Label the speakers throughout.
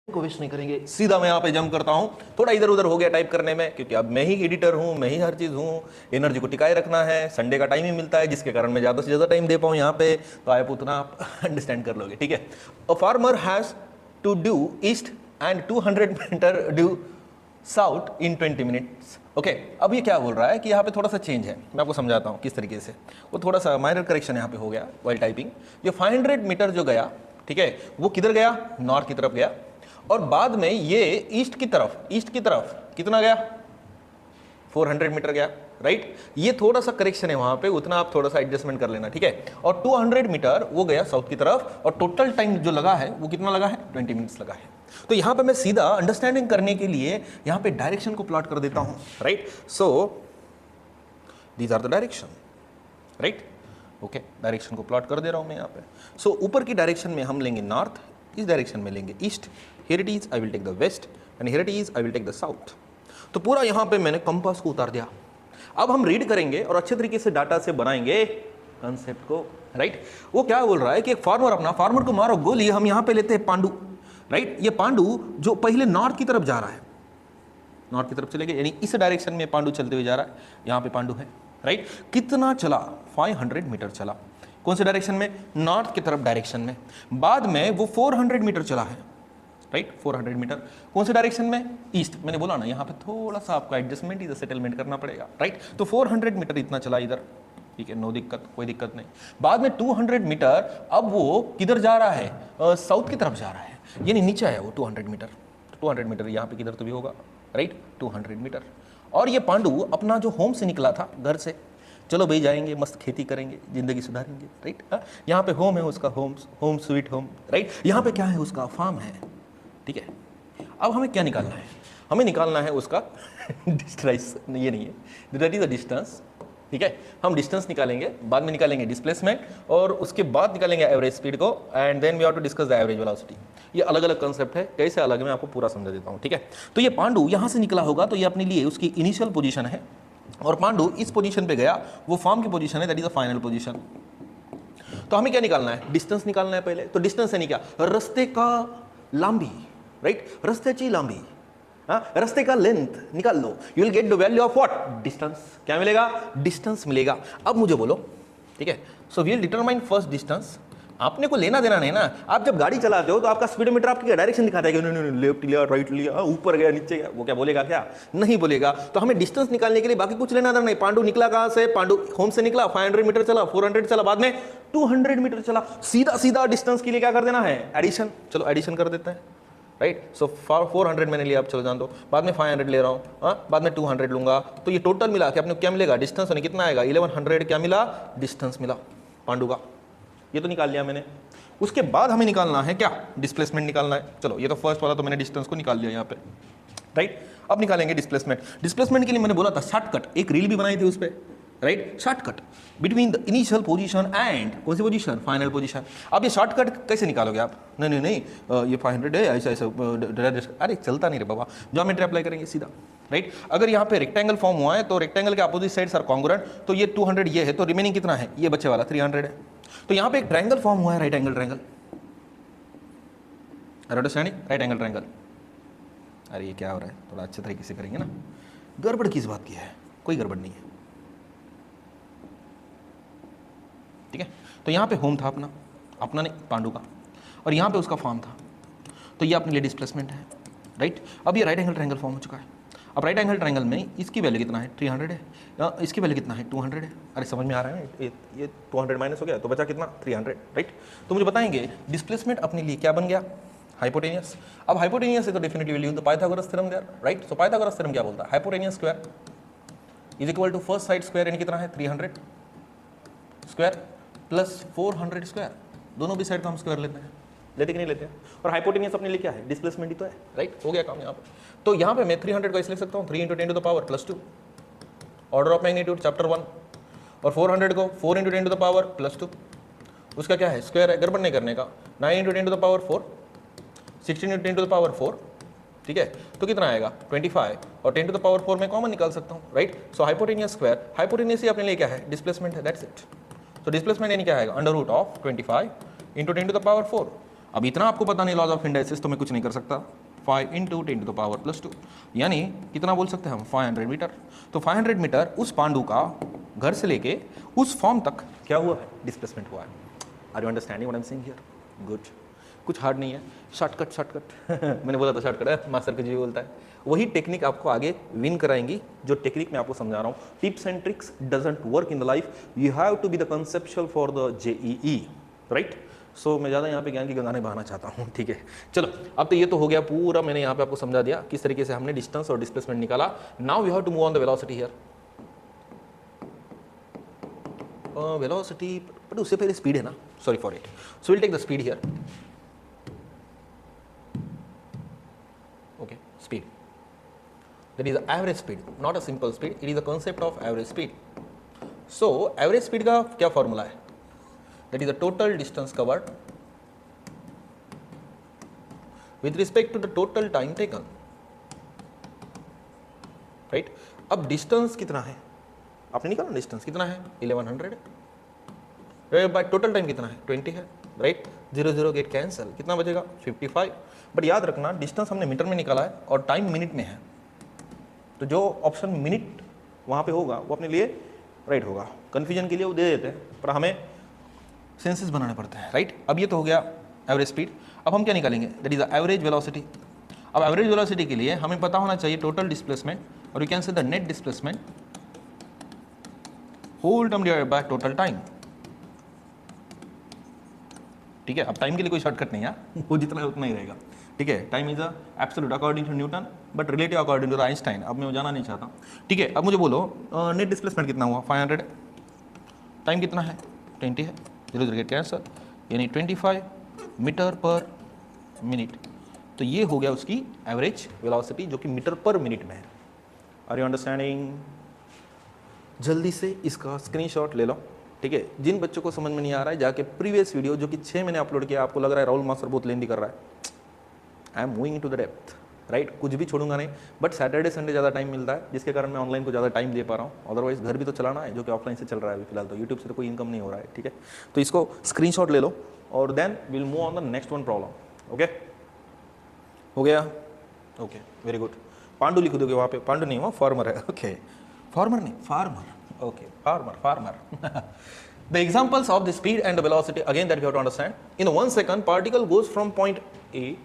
Speaker 1: को वेस्ट नहीं करेंगे, सीधा मैं यहाँ पे जंप करता हूँ। थोड़ा इधर उधर हो गया टाइप करने में, क्योंकि अब मैं ही एडिटर हूँ, मैं ही हर चीज़ हूँ, एनर्जी को टिकाए रखना है, संडे का टाइम ही मिलता है जिसके कारण मैं ज़्यादा से ज़्यादा टाइम दे पाऊँ यहाँ पे, तो आप उतना आप अंडरस्टैंड कर लोगे, ठीक है। A farmer has to do east and 200 metre do south in 20 minutes. Okay, अब ये क्या बोल रहा है कि यहाँ पे थोड़ा सा चेंज है, मैं आपको समझाता हूँ किस तरीके से। वो थोड़ा सा माइनर करेक्शन यहाँ पे हो गया वाइल टाइपिंग। ये 500 मीटर जो गया, ठीक है, वो किधर गया, नॉर्थ की तरफ गया, और बाद में ये ईस्ट की तरफ कितना गया, 400 मीटर गया, राइट। ये थोड़ा सा करेक्शन है वहां पे, उतना आप थोड़ा सा एडजस्टमेंट कर लेना, ठीक है। और 200 मीटर वो गया साउथ की तरफ, और टोटल टाइम जो लगा है वो कितना लगा है, 20 मिनट्स लगा है। तो यहां पे मैं सीधा अंडरस्टैंडिंग करने के लिए यहां पे डायरेक्शन को प्लॉट कर देता हूं, right. So these are the direction, right. Okay, direction को प्लॉट कर दे रहा हूं मैं यहां पे। सो ऊपर की डायरेक्शन में हम लेंगे नॉर्थ, इस डायरेक्शन में लेंगे east, here it is I will take the west and here it is I will take the south। तो पूरा यहाँ पे मैंने कंपास को उतार दिया। अब हम रीड करेंगे और अच्छे तरीके से डाटा से बनाएंगे कंसेप्ट को, राइट। वो क्या बोल रहा है कि एक फार्मर को मारो गोली, हम यहाँ पे लेते हैं पांडु, राइट। ये पांडु जो पहले नॉर्थ की तरफ जा रहा है, नॉर्थ की तरफ चले गए, यानी इस डायरेक्शन में पांडु चलते हुए जा रहा है, यहाँ पे पांडु है, राइट। कितना चला, 500 मीटर चला, कौन से डायरेक्शन में, नॉर्थ की तरफ डायरेक्शन में। बाद में वो 400 मीटर चला है, राइट, 400 मीटर कौन से डायरेक्शन में, ईस्ट। मैंने बोला ना यहाँ पे थोड़ा सा आपका एडजस्टमेंट, इधर सेटलमेंट करना पड़ेगा, राइट। तो 400 मीटर इतना चला इधर, ठीक है, नो दिक्कत, कोई दिक्कत नहीं। बाद में 200 मीटर अब वो किधर जा रहा है, साउथ की तरफ जा रहा है, यानी नीचे आया वो 200 मीटर। 200 मीटर यहाँ पे किधर तो भी होगा, राइट, 200 मीटर। और ये पांडु अपना जो होम से निकला था, घर से, चलो भाई जाएंगे, मस्त खेती करेंगे, जिंदगी सुधारेंगे, राइट। यहाँ पे होम है उसका, होम स्वीट होम, राइट। यहाँ पे क्या है, उसका फार्म है, ठीक है। अब हमें क्या निकालना है, हमें निकालना है उसका डिस्टेंस, ये नहीं है, दैट इज द डिस्टेंस, ठीक है। हम डिस्टेंस निकालेंगे, बाद में निकालेंगे डिस्प्लेसमेंट, और उसके बाद निकालेंगे एवरेज स्पीड को, and then we have to discuss the average velocity. ये अलग अलग कंसेप्ट है, कैसे अलग मैं आपको पूरा समझा देता हूँ, ठीक है। तो ये पांडु यहाँ से निकला होगा, तो ये अपने लिए उसकी इनिशियल पोजीशन है, और पांडु इस पोजीशन पे गया, वो फार्म की पोजीशन है, that is the final position. तो हमें क्या निकालना है, डिस्टेंस निकालना है पहले। तो डिस्टेंस है नहीं क्या, रस्ते का लांबी, राइट, रस्त्याची लांबी, रस्ते का लेंथ निकाल लो, you will get the value of what, distance. क्या मिलेगा, डिस्टेंस मिलेगा। अब मुझे बोलो, ठीक है, so we will determine first distance. आपने को लेना देना नहीं ना, आप जब गाड़ी चलाते हो तो आपका स्पीडोमीटर आपकी डायरेक्शन दिखाता है कि नहीं लेफ्ट लिया, राइट लिया, ऊपर गया, नीचे गया, वो क्या बोलेगा, क्या नहीं बोलेगा। तो हमें डिस्टेंस निकालने के लिए बाकी कुछ लेना देना नहीं। पांडु निकला कहां से, पांडु होम से निकला, 500 मीटर चला, 400 चला, बाद में 200 मीटर चला, सीधा सीधा डिस्टेंस के लिए क्या कर देना है, एडिशन। चलो एडिशन कर देते हैं, राइट। सो 400 मैंने लिया, अब चलो जान दो, बाद में 500 ले रहा हूँ, बाद में 200 लूंगा, तो ये टोटल मिला के अपने क्या मिलेगा, डिस्टेंस कितना आएगा, 1100 क्या मिला, डिस्टेंस मिला पांडु का। ये तो निकाल लिया मैंने। उसके बाद हमें निकालना है क्या, डिस्प्लेसमेंट निकालना है। चलो ये तो फर्स्ट वाला तो मैंने डिस्टेंस को निकाल लिया यहाँ पे, राइट। अब निकालेंगे डिस्प्लेसमेंट। डिस्प्लेसमेंट के लिए मैंने बोला था शॉर्टकट, एक रील भी बनाई थी उस पर, right, shortcut between the initial position and कौन सी पोजीशन, फाइनल पोजीशन। अब ये शॉर्टकट कैसे निकालोगे आप, नहीं, ये 500 है, ऐसा ऐसा, अरे चलता नहीं रे बाबा, ज्योमेट्री अप्लाई करेंगे सीधा, राइट। अगर यहाँ पे रेक्टेंगल फॉर्म हुआ है तो रेक्टेंगल के अपोजिट साइड्स आर कॉन्ग्रुएंट, तो ये 200 ये है, तो रिमेनिंग कितना है, ये बच्चे वाला 300 है। तो यहाँ पे एक ट्रायंगल फॉर्म हुआ है, right angle triangle, understanding, right angle triangle. अरे ये क्या हो रहा है, थोड़ा अच्छे तरीके से करेंगे ना, गड़बड़ किस बात की है, कोई गड़बड़ नहीं है, ठीक है। तो यहाँ पे होम था अपना नहीं, पांडु का, और यहाँ पे उसका फॉर्म था, तो ये अपने लिए डिस्प्लेसमेंट है, राइट। अब ये राइट एंगल ट्रायंगल फॉर्म हो चुका है। अब राइट एंगल ट्रायंगल में इसकी वैल्यू कितना है, 300 है, इसकी वैल्यू कितना है, 200 है। अरे समझ में आ रहा है, ये 200 माइनस हो गया तो बचा कितना, 300, राइट। तो मुझे बताएंगे डिस्प्लेसमेंट अपने लिए क्या बन गया, हाइपोटेनियस। अब हाइपोटेनियस है तो definitely will use the Pythagoras theorem there, right. So Pythagoras theorem क्या बोलता है, hypotenuse square is equal to first side square, यानी कितना है 300 स्क्वायर प्लस 400 स्क्वायर, दोनों भी साइड का हम स्क्वायर लेते हैं, लेते कि नहीं लेते हैं। और हाइपोटेनियस अपने लिए क्या है, डिस्प्लेसमेंट ही तो है, राइट। हो गया काम यहाँ पे। तो यहाँ पे मैं 300 को ऐसे लिख सकता हूँ, 3 × 10⁻², ऑर्डर ऑफ मैग्नीट्यूड चैप्टर 1, और 400 को 4 × 10⁻², उसका क्या है, स्क्वायर है, गड़बड़ नहीं करने का, 9 × 10⁻4, 16 × 10⁻4, ठीक है। तो कितना आएगा 25, और 10⁻4 में कॉमन निकाल सकता हूँ, राइट। सो हाइपोटेनियस स्क्वायर, हाइपोटेनियस ही अपने लिए क्या है, डिस्प्लेसमेंट है, दैट्स इट। तो डिस्प्लेसमेंट यानी क्या आएगा, √25 × 10⁻4। अब इतना आपको पता नहीं लॉज ऑफ इंडाइसिस, तो मैं कुछ नहीं कर सकता। 5 इंटू 10⁻², यानी कितना बोल सकते हैं हम, 500 मीटर। तो 500 मीटर उस पांडु का घर से लेके उस फॉर्म तक क्या हुआ है, डिस्प्लेसमेंट हुआ है। Are you understanding what I am saying here? Good, कुछ हार्ड नहीं है, शॉर्टकट मैंने बोला था शॉर्टकट है, मास्टर के जी बोलता है। वही टेक्निक आपको आगे विन कराएंगी, जो टेक्निक मैं आपको समझा रहा हूँ। Tips and tricks doesn't work in the life, you have to be the conceptual for the JEE, right. So मैं ज़्यादा यहाँ पे ज्ञान की गंगा नहीं बहाना चाहता हूँ, ठीक है। चलो, अब तो ये तो हो गया पूरा, मैंने यहाँ पे आपको समझा दिया किस तरीके से हमने डिस्टेंस और डिस्प्लेसमेंट निकाला। Now we have to move on the velocity here. Velocity, but उससे पहले स्पीड है ना, sorry for it. So will take the speed here. Okay, speed. That is the average speed, not a simple speed. It is the concept of average speed. So, average speed का क्या formula है? That is the total distance covered with respect to the total time taken. Right? अब distance कितना है? आपने निकाला distance कितना है? 1100 है। By total time कितना है? 20 है, right? 0 get cancel, कितना बचेगा? 55। बट याद रखना, डिस्टेंस हमने मीटर में निकाला है और टाइम मिनट में है, तो जो ऑप्शन मिनट वहाँ पे होगा वो अपने लिए राइट होगा। कन्फ्यूजन के लिए वो दे देते हैं, पर हमें सेंसेस बनाने पड़ते हैं, राइट। अब ये तो हो गया एवरेज स्पीड। अब हम क्या निकालेंगे, that is the average velocity. अब एवरेज वेलोसिटी के लिए हमें पता होना चाहिए टोटल डिस्प्लेसमेंट, और you can say the net displacement whole term divided by total time. ठीक है, अब टाइम के लिए कोई शॉर्टकट नहीं है, वो जितना है उतना ही रहेगा, ठीक है। Time is absolute according to Newton, but relative according to Einstein. अब मैं जाना नहीं चाहता, ठीक है। अब मुझे बोलो नेट डिस्प्लेसमेंट कितना हुआ, 500। टाइम कितना है, 20 है, 0 गेट कैंसल, यानी 25 मीटर पर मिनट। तो ये हो गया उसकी एवरेज वेलोसिटी, जो कि मीटर पर मिनट में है। Are you understanding? जल्दी से इसका स्क्रीनशॉट ले लो, ठीक है। जिन बच्चों को समझ में नहीं आ रहा है, जाके प्रीवियस वीडियो जो कि 6 मैंने अपलोड किया, आपको लग रहा है राहुल मास्टर बहुत लेंदी कर रहा है, I am moving to the depth, right. कुछ भी छोड़ूंगा नहीं, बट सैटरडे संडे ज़्यादा टाइम मिलता है, जिसके कारण मैं ऑनलाइन को ज़्यादा टाइम दे पा रहा हूँ। अदरवाइज घर भी तो चलाना है, जो कि ऑफलाइन से चल रहा है अभी फिलहाल, तो यूट्यूब से तो कोई इनकम नहीं हो रहा है, ठीक है। तो इसको स्क्रीनशॉट ले लो और then will move on the next one problem. Okay, हो गया? Okay, very good. पांडु लिख दोगे वहाँ पे, पांडु नहीं, वहाँ फार्मर है, ओके। फार्मर नहीं, farmer, okay, farmer. The examples of the speed and the velocity, again that you have to understand. In 1 second, particle goes from point A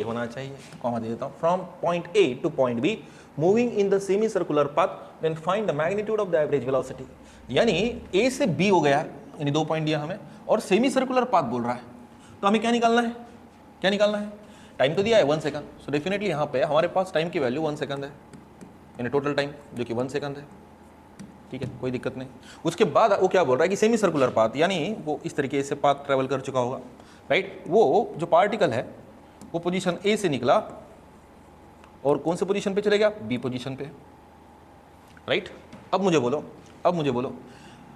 Speaker 1: होना चाहिए, कॉमा दे देता हूँ, from point A to point B, moving in the semicircular path, then find the magnitude of the average velocity. यानी A से B हो गया, यानी 2 point दिया हमें, और सेमी सर्कुलर पाथ बोल रहा है, तो हमें क्या निकालना है, क्या निकालना है? टाइम तो दिया है 1 सेकंड, सो डेफिनेटली यहाँ पे हमारे पास टाइम की वैल्यू 1 सेकंड है, यानी टोटल टाइम जो कि 1 सेकंड है, ठीक है, कोई दिक्कत नहीं। उसके बाद वो क्या बोल रहा है कि सेमी सर्कुलर पाथ, यानी वो इस तरीके से पाथ ट्रेवल कर चुका होगा, राइट। वो जो पार्टिकल है वो पोजीशन ए से निकला और कौन से पोजीशन पे चले गया, बी पोजीशन पे, राइट। अब मुझे बोलो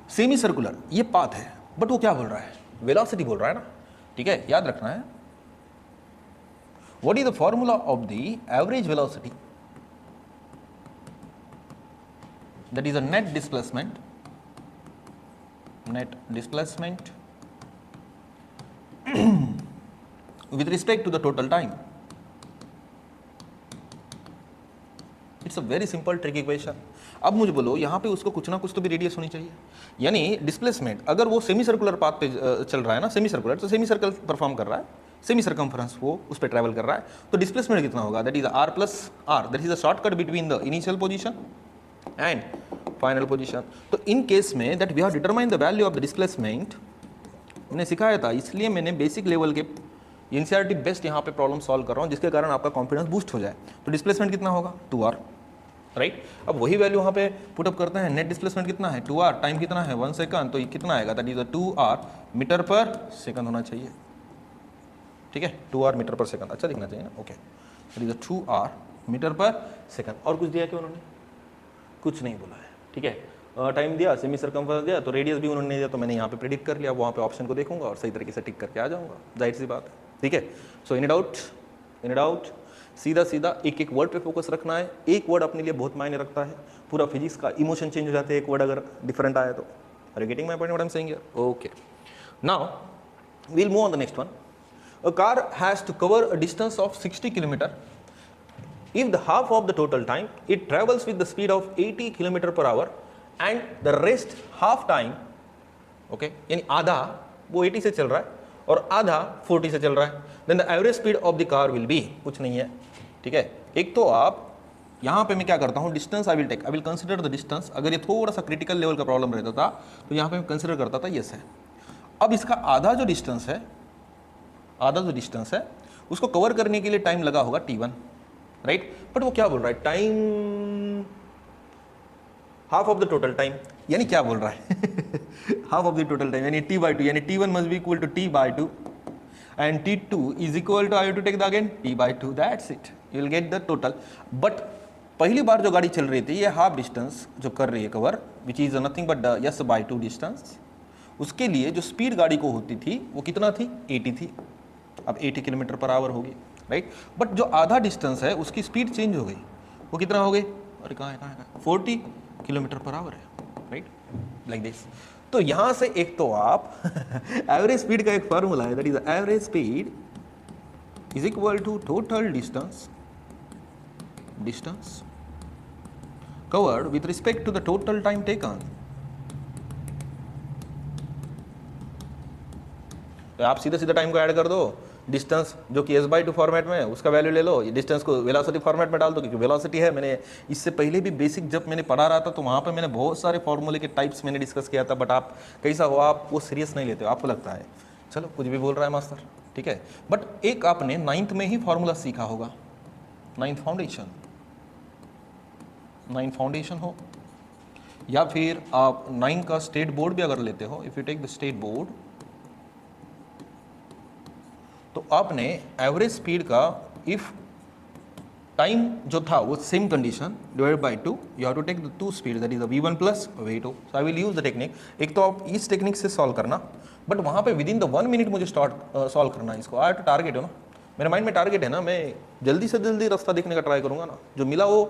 Speaker 1: सेमी सर्कुलर ये पाथ है, बट वो क्या बोल रहा है, वेलोसिटी बोल रहा है ना, ठीक है। याद रखना है, what is the formula of the average velocity, that is a net displacement with respect to the total time. It's a very simple trick equation. अब मुझे बोलो यहाँ पे उसको कुछ ना कुछ तो भी रेडियस होनी चाहिए, यानी डिस्प्लेसमेंट अगर वो सेमी सर्कुलर पाथ पे चल रहा है ना, सेमी सर्कुलर, तो सेमी सर्कल परफॉर्म कर रहा है, सेमी सर्कमफ्रेंस वो उस पर ट्रैवल कर रहा है, तो डिस्प्लेसमेंट कितना होगा, that is r plus r, that is the shortcut between the initial position and final position. तो इन केस में that we have determine the value of the displacement, मैंने सिखाया था, इसलिए मैंने बेसिक लेवल के एनसीईआरटी बेस्ट यहाँ पे प्रॉब्लम सॉल्व कर रहा हूँ, जिसके कारण आपका कॉन्फिडेंस बूस्ट हो जाए। तो डिस्प्लेसमेंट कितना होगा, 2r, राइट। अब वही वैल्यू यहाँ पे पुटअप करते हैं, नेट डिस्प्लेसमेंट कितना है, 2r, टाइम कितना है 1 सेकंड, तो ये कितना आएगा, that is 2r metre per second होना चाहिए, ठीक है, 2r मीटर पर सेकंड, अच्छा दिखना चाहिए ना, okay. That is 2r metre per second. और कुछ दिया क्या उन्होंने, कुछ नहीं बोला है, ठीक है। टाइम दिया, सेमी सर्कमफ्रेंस दिया, तो रेडियस भी उन्होंने दिया, तो मैंने यहाँ पे प्रेडिक्ट कर लिया, वहाँ पे ऑप्शन को देखूंगा और सही तरीके से टिक करके आ जाऊंगा, जाहिर सी बात है, ठीक है। सो इन डाउट सीधा एक एक वर्ड पे फोकस रखना है, एक वर्ड अपने लिए बहुत मायने रखता है, पूरा फिजिक्स का इमोशन चेंज हो जाते हैं एक वर्ड अगर डिफरेंट आया तो। Are you getting my point what I am saying here? Okay, now we'll move on the next one. A car has to cover a distance of 60 kilometer. If the half of the total time it travels with the speed of 80 kilometer per hour and the rest half time, okay, यानी आधा वो 80 से चल रहा है और आधा 40 से चल रहा है, then the average speed of the car will be, कुछ नहीं है, ठीक है। एक तो आप यहाँ पे मैं क्या करता हूँ, distance I will consider the distance. अगर ये थोड़ा सा क्रिटिकल लेवल का प्रॉब्लम रहता था तो यहाँ पे मैं कंसिडर करता था यस है। अब इसका आधा जो डिस्टेंस है उसको कवर करने के लिए टाइम लगा होगा t1, राइट। बट वो क्या बोल रहा है, time half of the total time, यानी क्या बोल रहा है half of the total time यानी t/2, यानी t1 must be equal to t/2 and t2 is equal to, I have to take the again t/2, that's it, you will get the total। but पहली बार जो गाड़ी चल रही थी ये half distance जो कर रही है cover, which is nothing but s/2 distance, उसके लिए जो स्पीड गाड़ी को होती थी वो कितना थी, 80 थी, अब 80 किलोमीटर पर आवर होगी, राइट। बट जो आधा डिस्टेंस है उसकी स्पीड चेंज हो गई, वो कितना हो गई, अरे कहाँ है 40 किलोमीटर पर आवर है, राइट, लाइक दिस। तो यहां से एक तो आप एवरेज स्पीड का एक फॉर्मूला है, that is average speed is equal to total distance covered with respect to the total time taken. तो आप सीधा सीधा टाइम को ऐड कर दो, डिस्टेंस जो कि s/2 फॉर्मेट में है उसका वैल्यू ले लो, डिस्टेंस को वेलोसिटी फॉर्मेट में डाल दो, क्योंकि वेलोसिटी है। मैंने इससे पहले भी बेसिक जब मैंने पढ़ा रहा था तो वहाँ पे मैंने बहुत सारे फॉर्मूले के टाइप्स मैंने डिस्कस किया था, बट आप कैसा हो, आप वो सीरियस नहीं लेते हो, आपको लगता है चलो कुछ भी बोल रहा है मास्टर, ठीक है। बट एक आपने 9th में ही फॉर्मूला सीखा होगा, 9th फाउंडेशन हो, या फिर आप 9 का स्टेट बोर्ड भी अगर लेते हो, if you take the state board, तो आपने एवरेज स्पीड का इफ टाइम जो था वो same condition divide by 2, you have to take the 2 speed, that is v1 plus v2। So I will use the technique. एक तो आप इस टेक्निक से सॉल्व करना, बट वहाँ पे विद इन द 1 मिनट मुझे सॉल्व करना है इसको। आई हैव टू टारगेट हो ना, मेरे माइंड में टारगेट है ना, मैं जल्दी से जल्दी रास्ता देखने का ट्राई करूंगा ना, जो मिला वो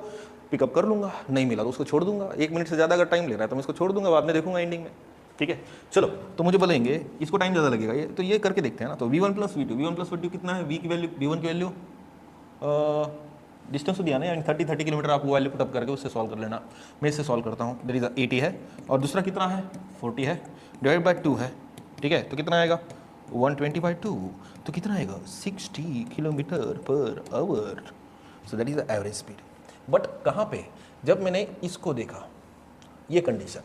Speaker 1: पिकअप कर लूंगा, नहीं मिला तो उसको छोड़ दूंगा। 1 मिनट से ज़्यादा अगर टाइम ले रहा है तो मैं इसको छोड़ दूंगा, बाद में देखूंगा एंडिंग में, ठीक है। चलो, तो मुझे बोलेंगे इसको टाइम ज़्यादा लगेगा, ये तो ये करके देखते हैं ना। तो v1 प्लस v2 कितना है, v की वैल्यू, v1 की वैल्यू डिस्टेंस तो दिया ना, यानी 30 किलोमीटर आप वो वैल्यू पुट अप करके उससे सॉल्व कर लेना। मैं इससे सॉल्व करता हूँ, दैट इज 80 है, और दूसरा कितना है 40 है, डिवाइड बाय 2 है, ठीक है। तो कितना आएगा 120/2, तो कितना आएगा 60 kilometre per hour. So that is the average speed. But कहाँ पे, जब मैंने इसको देखा ये कंडीशन,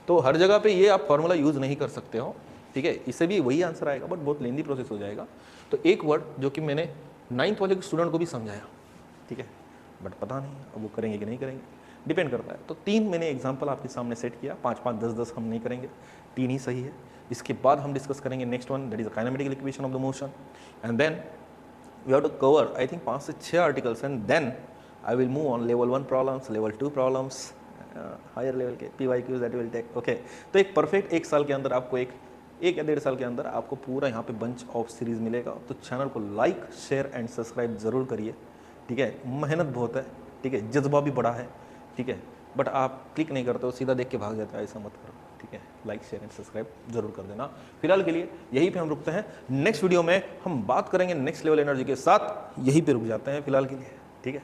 Speaker 1: तो हर जगह पे ये आप फॉर्मूला यूज़ नहीं कर सकते हो, ठीक है। इससे भी वही आंसर आएगा, बट बहुत लेंदी प्रोसेस हो जाएगा। तो एक वर्ड जो कि मैंने 9th वाले स्टूडेंट को भी समझाया, ठीक है, बट पता नहीं अब वो करेंगे कि नहीं करेंगे, डिपेंड करता है। तो 3 मैंने एग्जाम्पल आपके सामने सेट किया, 5-5, 10-10 हम नहीं करेंगे, 3 ही सही है। इसके बाद हम डिस्कस करेंगे next one, that is the kinematical equation of the motion, and then we have to cover I think 5 से 6 articles, and then I will move on level 1 problems, level 2 problems, higher level के PYQs that will take, okay. तो एक perfect 1 साल के अंदर आपको एक या 1.5 साल के अंदर आपको पूरा यहाँ पे बंच ऑफ सीरीज़ मिलेगा। तो चैनल को लाइक, शेयर एंड सब्सक्राइब ज़रूर करिए, ठीक है। मेहनत बहुत है, ठीक है, जज्बा भी बड़ा है, ठीक है, बट आप क्लिक नहीं करते हो, सीधा देख के भाग जाता है, ऐसा मत करो, ठीक है। लाइक, शेयर एंड सब्सक्राइब जरूर कर देना। फिलहाल के लिए यहीं पे हम रुकते हैं, नेक्स्ट वीडियो में हम बात करेंगे नेक्स्ट लेवल एनर्जी के साथ, यहीं पे रुक जाते हैं फिलहाल के लिए, ठीक है।